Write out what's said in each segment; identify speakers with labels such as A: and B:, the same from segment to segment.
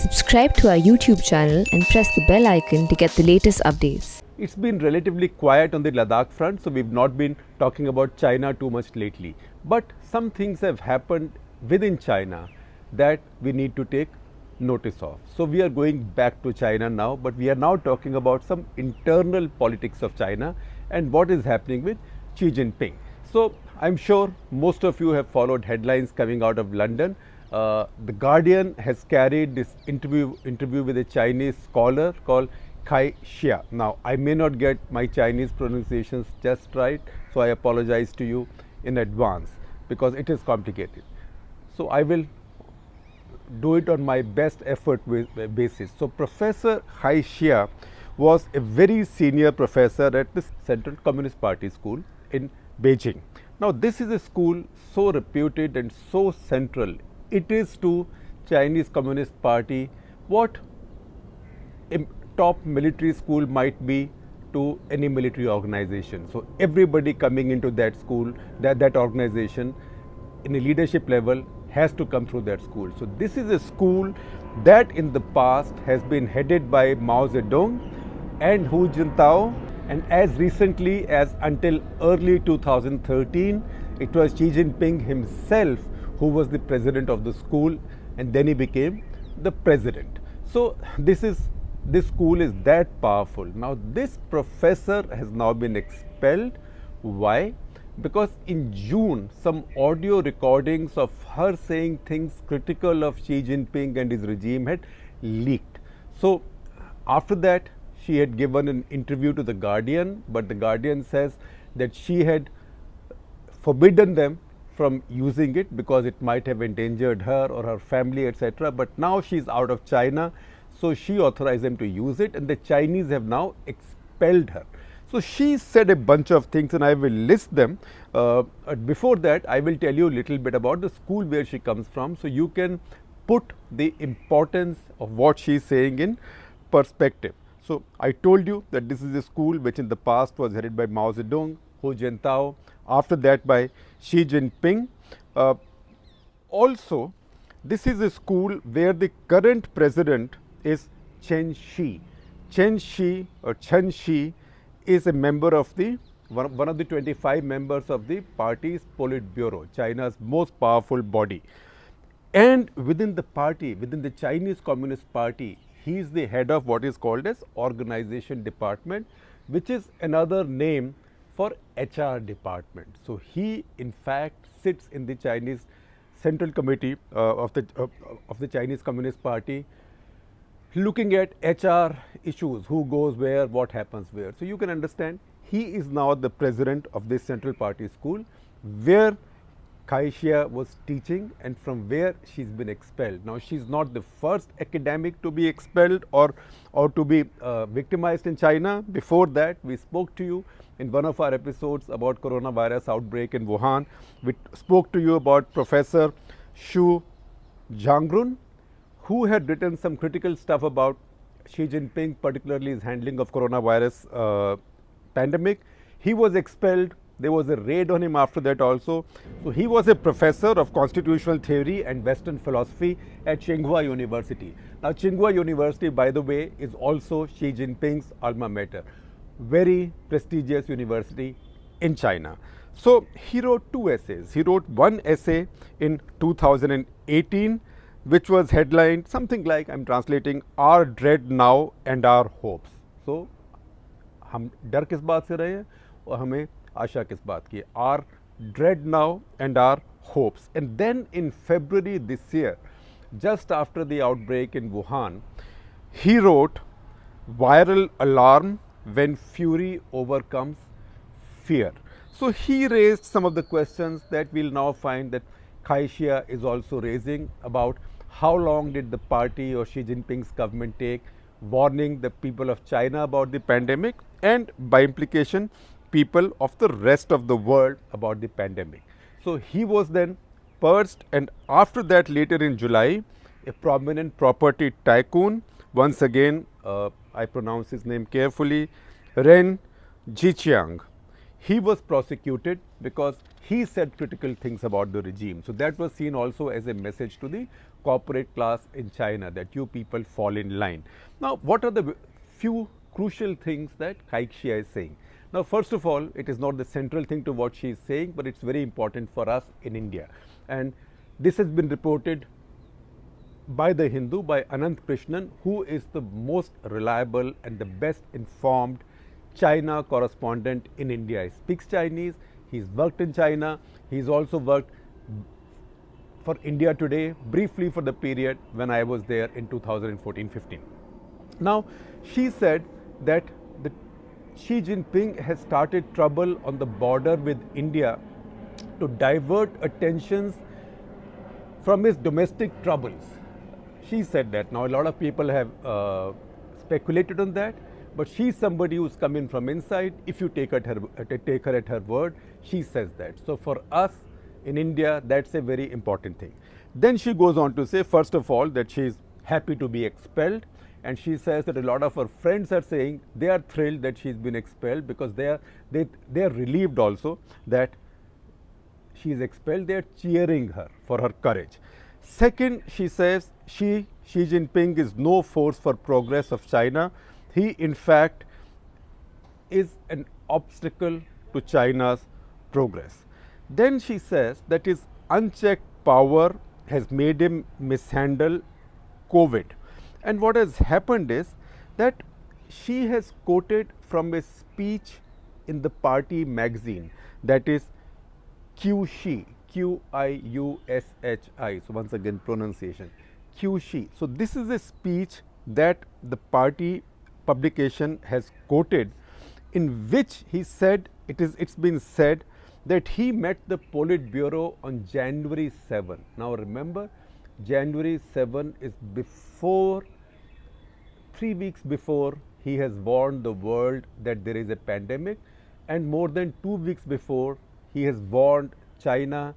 A: Subscribe to our YouTube channel and press the bell icon to get the latest updates.
B: It's been relatively quiet on the Ladakh front, so we've not been talking about China too much lately. But some things have happened within China that we need to take notice of. So we are going back to China now, but we are now talking about some internal politics of China and what is happening with Xi Jinping. So I'm sure most of you have followed headlines coming out of London. The Guardian has carried this interview with a Chinese scholar called Kai Xia. Now, I may not get my Chinese pronunciations just right, so I apologize to you in advance because it is complicated. So I will do it on my best effort basis. So Professor Kai Xia was a very senior professor at the Central Communist Party School in Beijing. Now, this is a school so reputed and so central. It is to Chinese Communist Party what a top military school might be to any military organization. So everybody coming into that school, that organization in a leadership level has to come through that school. So this is a school that in the past has been headed by Mao Zedong and Hu Jintao, and as recently as until early 2013, it was Xi Jinping himself who was the president of the school, and then he became the president. So this school is that powerful. Now this professor has now been expelled. Why? Because in June some audio recordings of her saying things critical of Xi Jinping and his regime had leaked. So after that she had given an interview to the Guardian, but the Guardian says that she had forbidden them from using it because it might have endangered her or her family, etc. But now she is out of China, so she authorized them to use it, and the Chinese have now expelled her. So she said a bunch of things, and I will list them. Before that, I will tell you a little bit about the school where she comes from, so you can put the importance of what she is saying in perspective. So I told you that this is a school which in the past was headed by Mao Zedong, Hu Jintao, after that by Xi Jinping. Also, this is a school where the current president is Chen Shi. Chen Shi or Chen Shi is a member of the one of the 25 members of the party's Politburo, China's most powerful body. And within the party, within the Chinese Communist Party, he is the head of what is called as Organization Department, which is another name for HR department. So he in fact sits in the Chinese Central Committee of the Chinese Communist Party, looking at HR issues, who goes where, what happens where. So you can understand he is now the president of this Central Party School where Kai Xia was teaching and from where she's been expelled. Now she's not the first academic to be expelled or to be victimized in China. Before that, we spoke to you in one of our episodes about coronavirus outbreak in Wuhan. We spoke to you about Professor Xu Zhangrun, who had written some critical stuff about Xi Jinping, particularly his handling of coronavirus pandemic. He was expelled. There was a raid on him after that also. So he was a professor of constitutional theory and Western philosophy at Tsinghua University. Now Tsinghua University, by the way, is also Xi Jinping's alma mater. Very prestigious university in China. So he wrote two essays. He wrote one essay in 2018, which was headlined something like, I'm translating, Our Dread Now and Our Hopes. So हम डर किस बात से रहे हैं और हमें आशा किस बात की, Our Dread Now and Our Hopes. And then in February this year, just after the outbreak in Wuhan, he wrote Viral Alarm When Fury Overcomes Fear. So he raised some of the questions that we'll now find that Kai Xia is also raising about how long did the party or Xi Jinping's government take warning the people of China about the pandemic and by implication people of the rest of the world about the pandemic. So he was then purged, and after that later in July, a prominent property tycoon, once again I pronounce his name carefully, Ren Zhiqiang, he was prosecuted because he said critical things about the regime. So that was seen also as a message to the corporate class in China, that you people fall in line. Now, what are the few crucial things that Kai Xia is saying? Now, first of all, it is not the central thing to what she is saying, but it's very important for us in India. And this has been reported by The Hindu, by Anant Krishnan, who is the most reliable and the best informed China correspondent in India. He speaks Chinese, he's worked in China, he's also worked for India Today, briefly for the period when I was there in 2014-15. Now, she said that Xi Jinping has started trouble on the border with India to divert attentions from his domestic troubles. She said that. Now, a lot of people have speculated on that, but she's somebody who's come in from inside. If you take her at her word, she says that. So, for us in India, that's a very important thing. Then she goes on to say, first of all, that she's happy to be expelled, and she says that a lot of her friends are saying they are thrilled that she's been expelled, because they are relieved also that she is expelled. They are cheering her for her courage. Second, she says Xi Jinping is no force for progress of China. He in fact is an obstacle to China's progress. Then she says that his unchecked power has made him mishandle COVID. And what has happened is that she has quoted from a speech in the party magazine, that is Qiushi, Qiushi. So, once again pronunciation, Qiushi. So, this is a speech that the party publication has quoted, in which he said, it's been said that he met the Politburo on January 7. Now, remember, January 7 is before, 3 weeks before he has warned the world that there is a pandemic, and more than 2 weeks before he has warned China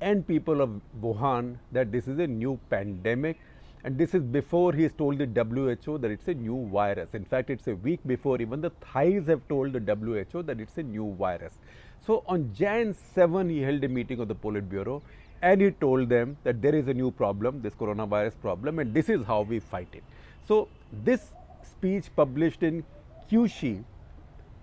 B: and people of Wuhan that this is a new pandemic, and this is before he has told the WHO that it's a new virus. In fact, it's a week before even the Thais have told the WHO that it's a new virus. So, on Jan 7 he held a meeting of the Politburo, and he told them that there is a new problem, this coronavirus problem, and this is how we fight it. So, this speech published in Qiushi,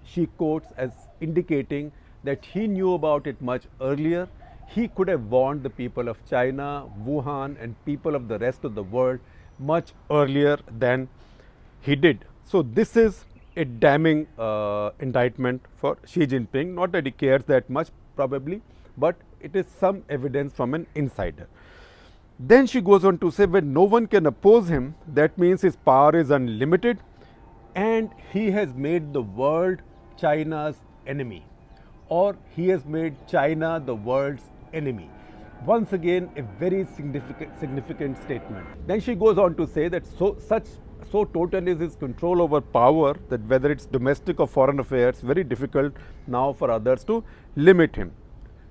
B: she quotes as indicating that he knew about it much earlier. He could have warned the people of China, Wuhan, and people of the rest of the world much earlier than he did. So, this is a damning indictment for Xi Jinping. Not that he cares that much probably, but it is some evidence from an insider. Then she goes on to say, when no one can oppose him, that means his power is unlimited, and he has made the world China's enemy, or he has made China the world's enemy. Once again, a very significant statement. Then she goes on to say that so total is his control over power that whether it's domestic or foreign affairs, very difficult now for others to limit him.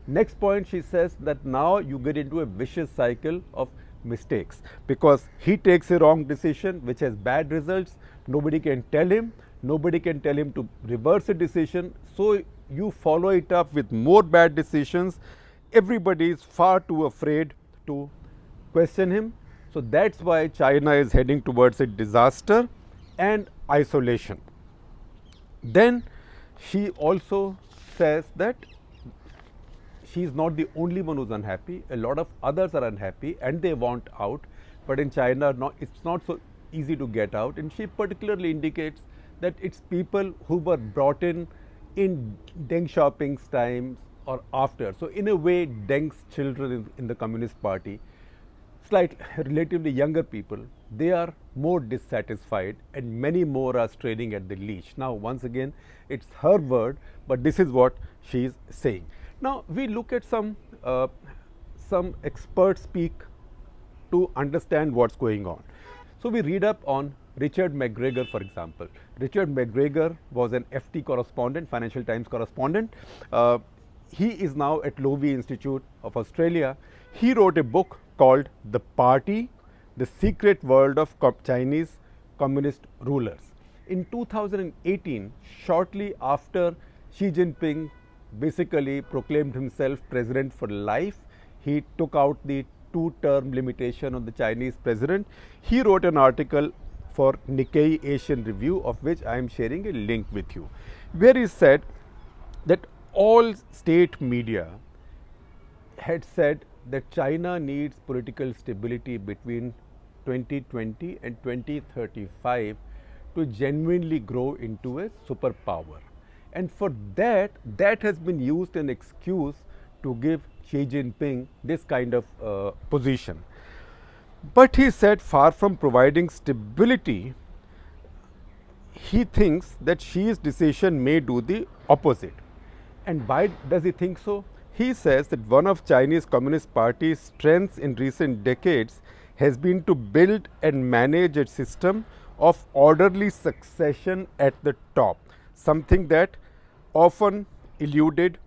B: Next point, she says that now you get into a vicious cycle of mistakes, because he takes a wrong decision which has bad results. Nobody can tell him to reverse a decision. So, you follow it up with more bad decisions. Everybody is far too afraid to question him. So, that's why China is heading towards a disaster and isolation. Then she also says that she is not the only one who's unhappy. A lot of others are unhappy and they want out, but in China it's not so easy to get out. And she particularly indicates that it's people who were brought in Deng Xiaoping's times or after. So, in a way, Deng's children in the Communist Party, relatively younger people, they are more dissatisfied, and many more are straining at the leash. Now, once again, it's her word, but this is what she is saying. Now, we look at some experts speak to understand what's going on. So, we read up on Richard McGregor, for example. Richard McGregor was an FT correspondent, Financial Times correspondent. He is now at Lowy Institute of Australia. He wrote a book called The Party, The Secret World of Chinese Communist Rulers. In 2018, shortly after Xi Jinping basically proclaimed himself president for life, he took out the two-term limitation on the Chinese president. He wrote an article for Nikkei Asian Review, of which I am sharing a link with you, where he said that all state media had said that China needs political stability between 2020 and 2035 to genuinely grow into a superpower. And for that, that has been used an excuse to give Xi Jinping this kind of position. But he said, far from providing stability, he thinks that Xi's decision may do the opposite. And why does he think so? He says that one of Chinese Communist Party's strengths in recent decades has been to build and manage a system of orderly succession at the top, something that often eluded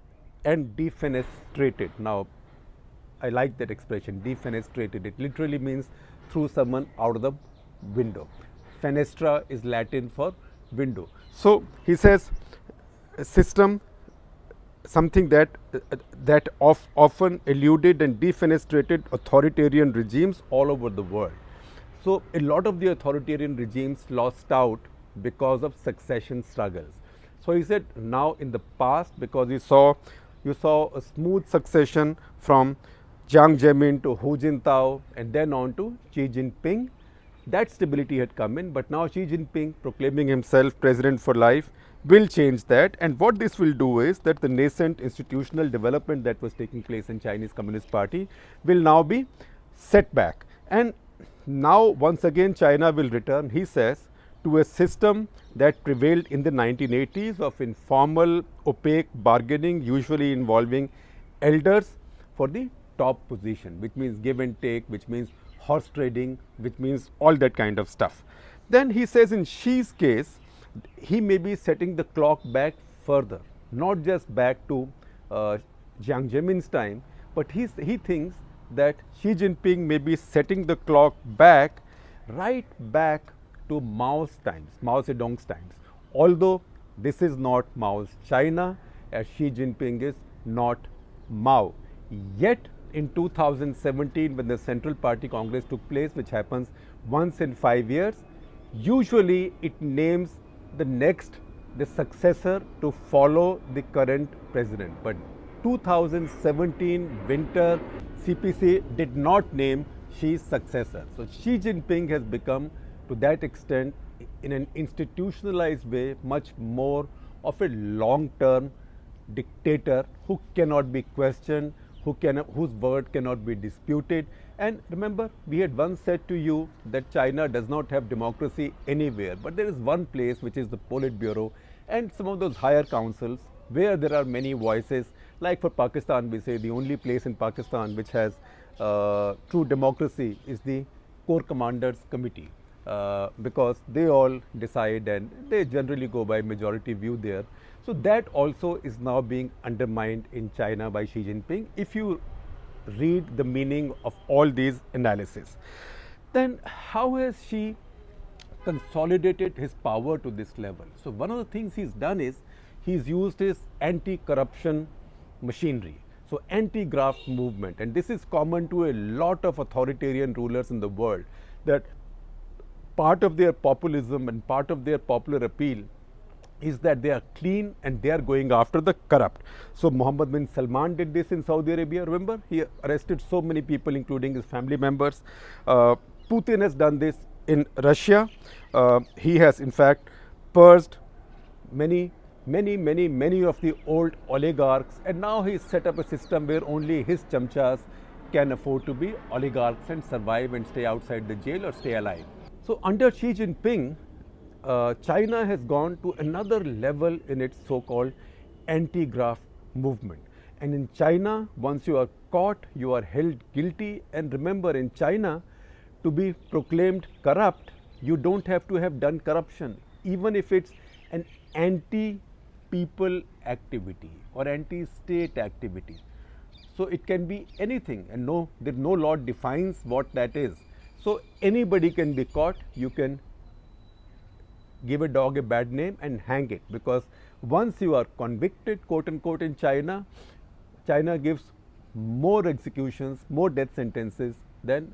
B: and defenestrated. Now, I like that expression, defenestrated. It literally means threw someone out of the window. Fenestra is Latin for window. So, he says a system, something that often eluded and defenestrated authoritarian regimes all over the world. So, a lot of the authoritarian regimes lost out because of succession struggles. So, he said now in the past, because you saw a smooth succession from Jiang Zemin to Hu Jintao and then on to Xi Jinping, that stability had come in, but now Xi Jinping proclaiming himself president for life will change that. And what this will do is that the nascent institutional development that was taking place in Chinese Communist Party will now be set back. And now once again China will return, he says, to a system that prevailed in the 1980s of informal, opaque bargaining, usually involving elders for the top position, which means give and take, which means horse trading, which means all that kind of stuff. Then he says in Xi's case, he may be setting the clock back further, not just back to Jiang Zemin's time, but he thinks that Xi Jinping may be setting the clock back, right back to Mao's times, Mao Zedong's times. Although this is not Mao's China, as Xi Jinping is not Mao. Yet in 2017, when the Central Party Congress took place, which happens once in 5 years, usually it names the successor to follow the current president. But 2017 winter CPC did not name Xi's successor. So Xi Jinping has become, to that extent, in an institutionalized way, much more of a long-term dictator who cannot be questioned, whose word cannot be disputed. And remember, we had once said to you that China does not have democracy anywhere, but there is one place, which is the Politburo and some of those higher councils where there are many voices. Like for Pakistan, we say the only place in Pakistan which has true democracy is the Corps Commanders Committee, because they all decide and they generally go by majority view there. So that also is now being undermined in China by Xi Jinping, if you read the meaning of all these analyses. Then how has Xi consolidated his power to this level? So one of the things he's done is he's used his anti-corruption machinery. So anti-graft movement, and this is common to a lot of authoritarian rulers in the world, that part of their populism and part of their popular appeal is that they are clean and they are going after the corrupt. So Mohammed bin Salman did this in Saudi Arabia, remember? He arrested so many people, including his family members. Putin has done this in Russia. He has in fact purged many of the old oligarchs, and now he's set up a system where only his chamchas can afford to be oligarchs and survive and stay outside the jail or stay alive. So under Xi Jinping, China has gone to another level in its so-called anti-graft movement. And in China, once you are caught, you are held guilty. And remember, in China, to be proclaimed corrupt, you don't have to have done corruption, even if it's an anti-people activity or anti-state activity. So it can be anything, and no law defines what that is. So anybody can be caught. You can give a dog a bad name and hang it, because once you are convicted, quote unquote, in China, China gives more executions, more death sentences than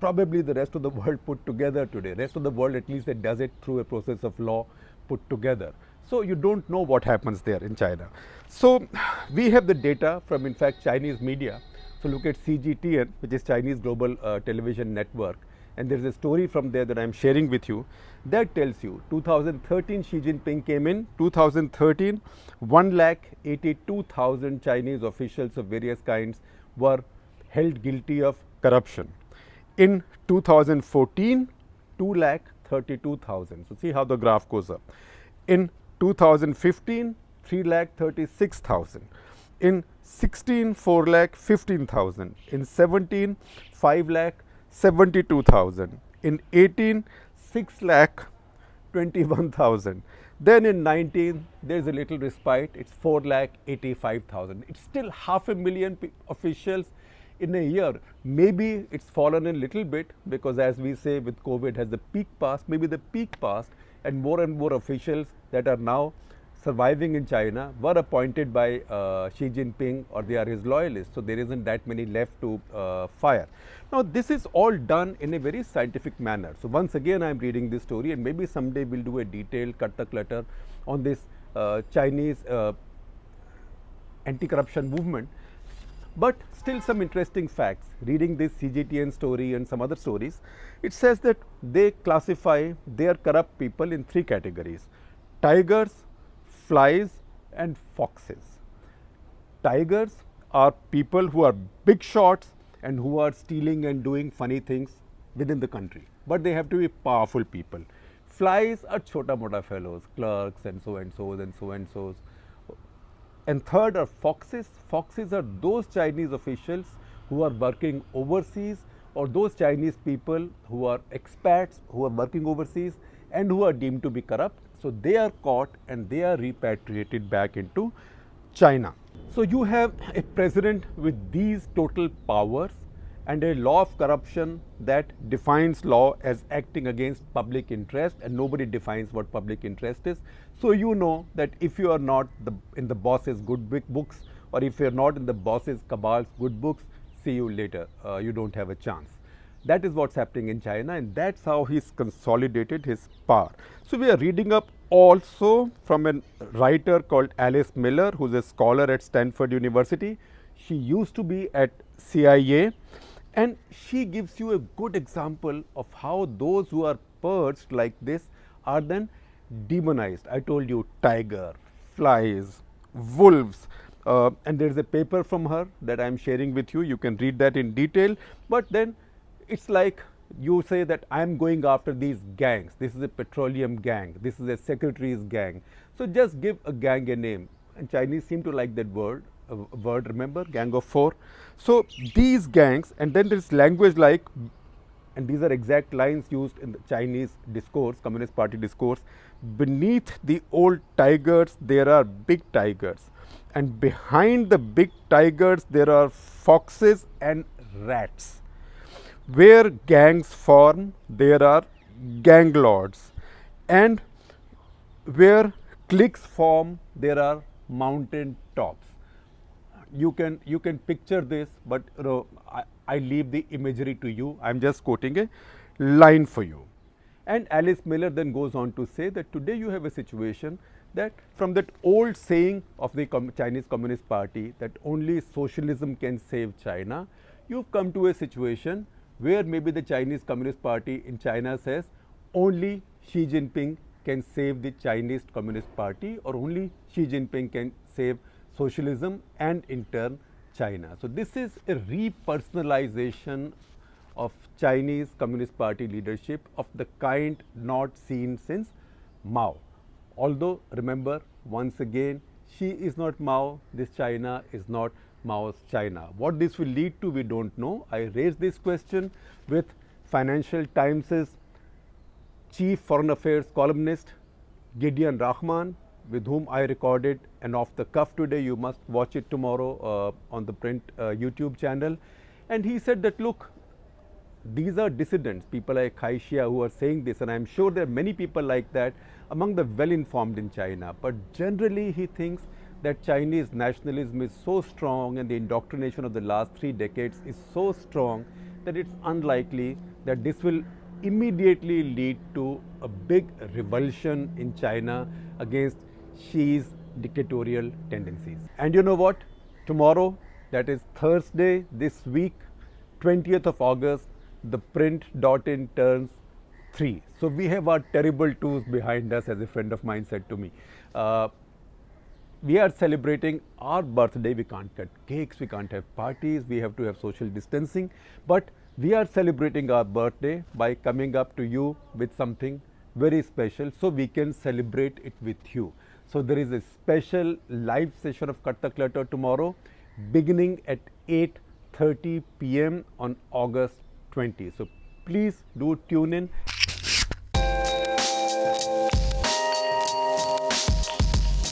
B: probably the rest of the world put together today. Rest of the world, at least, that does it through a process of law put together. So you don't know what happens there in China. So we have the data from, in fact, Chinese media. So look at CGTN, which is Chinese Global Television Network, and there is a story from there that I am sharing with you that tells you 2013 Xi Jinping came in. 2013, 1,82,000 Chinese officials of various kinds were held guilty of corruption. In 2014, 2,32,000. So see how the graph goes up. In 2015, 3,36,000. In 16, 4,15,000. In 17, 5,72,000. In 18, 6,21,000. Then in 19, there is a little respite. It's 4,85,000. It's still 500,000 officials in a year. Maybe it's fallen a little bit because, as we say, with COVID has the peak passed. Maybe the peak passed, and more officials that are now surviving in China were appointed by Xi Jinping, or they are his loyalists. So there isn't that many left to fire. Now this is all done in a very scientific manner. So once again I am reading this story, and maybe someday we'll do a detailed cut the clutter on this Chinese anti-corruption movement. But still some interesting facts. Reading this CGTN story and some other stories, it says that they classify their corrupt people in 3 categories: tigers, flies and foxes. Tigers are people who are big shots and who are stealing and doing funny things within the country, but they have to be powerful people. Flies are chota mota fellows, clerks and so and so and so and so. And third are foxes. Foxes are those Chinese officials who are working overseas, or those Chinese people who are expats who are working overseas and who are deemed to be corrupt. So they are caught and they are repatriated back into China. So you have a president with these total powers and a law of corruption that defines law as acting against public interest, and nobody defines what public interest is. So you know that if you are not in the boss's good books, or if you are not in the boss's cabal's good books, see you later, you don't have a chance. That is what's happening in China, and that's how he's consolidated his power. So we are reading up also from a writer called Alice Miller, who's a scholar at Stanford University. She used to be at CIA, and she gives you a good example of how those who are perched like this are then demonized. I told you, tiger, flies, wolves, and there is a paper from her that I am sharing with you. You can read that in detail, but then it's like you say that I am going after these gangs. This is a petroleum gang, this is a secretary's gang. So just give a gang a name, and Chinese seem to like that word, remember, gang of 4. So these gangs, and then there is language like, and these are exact lines used in the Chinese discourse, Communist Party discourse: beneath the old tigers there are big tigers, and behind the big tigers there are foxes and rats. Where gangs form, there are gang lords, and where cliques form, there are mountain tops. You can picture this, but I leave the imagery to you. I am just quoting a line for you. And Alice Miller then goes on to say that today you have a situation that, from that old saying of the Chinese Communist Party that only socialism can save China, you've come to a situation where maybe the Chinese Communist Party in China says only Xi Jinping can save the Chinese Communist Party, or only Xi Jinping can save socialism and in turn China. So this is a repersonalization of Chinese Communist Party leadership of the kind not seen since Mao. Although remember, once again, Xi is not Mao, this China is not Mao's China. What this will lead to, we don't know. I raised this question with Financial Times' chief foreign affairs columnist Gideon Rahman, with whom I recorded an off the cuff today. You must watch it tomorrow on the print YouTube channel. And he said that, look, these are dissidents, people like Kai Xia, who are saying this, and I am sure there are many people like that among the well informed in China. But generally he thinks that Chinese nationalism is so strong and the indoctrination of the last 3 decades is so strong that it's unlikely that this will immediately lead to a big revulsion in China against Xi's dictatorial tendencies. And you know what? Tomorrow, that is Thursday this week, 20th of August, the print.in turns 3. So we have our terrible 2s behind us, as a friend of mine said to me. We are celebrating our birthday. We can't cut cakes, we can't have parties, we have to have social distancing. But we are celebrating our birthday by coming up to you with something very special so we can celebrate it with you. So there is a special live session of Cut the Clutter tomorrow beginning at 8:30 p.m. on August 20. So please do tune in.